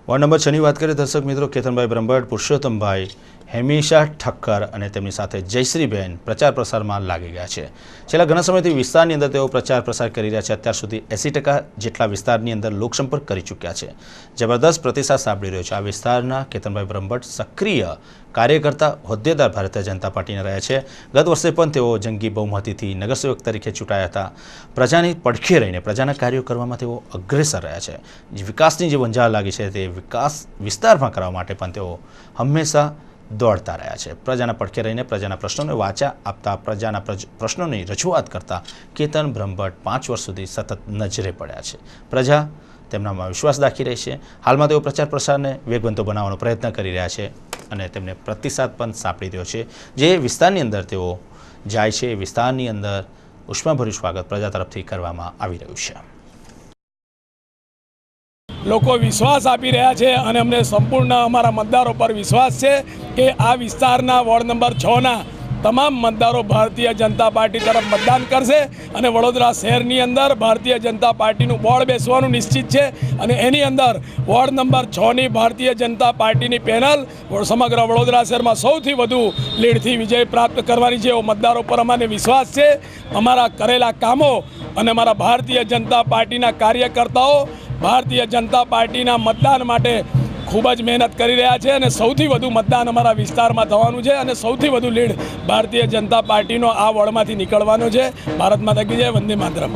Ward number 6 ની વાત કરીએ દર્शक મિત્રો, કેતનભાઈ બ્રહ્મભટ્ટ, પુરુષોત્તમભાઈ, હેમિશા ઠક્કર અને તેમની સાથે જયશ્રીબેન પ્રચાર પ્રસારમાં લાગી ગયા છે। છેલ્લા ઘણા સમયથી વિસ્તારની અંદર તેઓ પ્રચાર પ્રસાર કરી રહ્યા છે। અત્યાર સુધી 80% જેટલા વિસ્તારની અંદર લોકસંપર્ક કરી ચૂક્યા છે। જબરદસ્ત પ્રતિસાદ સાંભળી રહ્યો છે। આ વિસ્તારના કેતનભાઈ બ્રહ્મભટ્ટ સક્રિય કાર્યકર્તા હોદ્દેદાર ભારતીય જનતા પાર્ટીના રહ્યા છે। ગત વર્ષે પણ તેઓ જંગી બહુમતીથી નગરસેવક તરીકે ચૂંટાયા હતા। પ્રજાની પડખે રહીને પ્રજાના કાર્યો કરવામાં તેઓ અગ્રેસર રહ્યા છે। વિકાસની જે વંજાળ લાગી છે તે વિકાસ વિસ્તારમાં કરવા માટે પણ તેઓ હંમેશા દોડતા રહ્યા છે। પ્રજાના પડખે રહીને પ્રજાના પ્રશ્નોને વાચા આપતા, પ્રજાના પ્રશ્નોની રજૂઆત કરતા કેતન બ્રહ્મભટ્ટ 5 વર્ષ સુધી સતત નજરે પડ્યા છે। પ્રજા તેમનામાં વિશ્વાસ દાખવી રહી છે। હાલમાં તેઓ પ્રચાર પ્રસારને વેગવંતો બનાવવાનો પ્રયત્ન કરી રહ્યા છે અને તેમને પ્રતિસાદ પણ સાંપડી રહ્યો છે। જે વિસ્તારની અંદર તેઓ જાય છે એ વિસ્તારની અંદર ઉષ્માભર્યું સ્વાગત પ્રજા તરફથી કરવામાં આવી રહ્યું છે। લોકો વિશ્વાસ આપી રહ્યા છે અને અમને સંપૂર્ણ અમારા મતદારો પર વિશ્વાસ છે કે આ વિસ્તારના વોર્ડ નંબર 6ના તમામ મતદારો ભારતીય જનતા પાર્ટી તરફ મતદાન કરશે અને વડોદરા શહેરની અંદર ભારતીય જનતા પાર્ટીનું બોર્ડ બેસવાનું નિશ્ચિત છે અને એની અંદર વોર્ડ નંબર 6ની ભારતીય જનતા પાર્ટીની પેનલ સમગ્ર વડોદરા શહેરમાં સૌથી વધુ લીડથી વિજય પ્રાપ્ત કરવાની છે એવો મતદારો પર અમને વિશ્વાસ છે। અમારા કરેલા કામો અને અમારા ભારતીય જનતા પાર્ટીના કાર્યકર્તાઓ ભારતીય જનતા પાર્ટીના મતદાન માટે ખૂબ જ મહેનત કરી રહ્યા છે અને સૌથી વધુ મતદાન અમારા વિસ્તારમાં થવાનું છે અને સૌથી વધુ લીડ ભારતીય જનતા પાર્ટીનો આ વોર્ડમાંથી નીકળવાનો છે। ભારત માતા કી જય, વંદે માતરમ।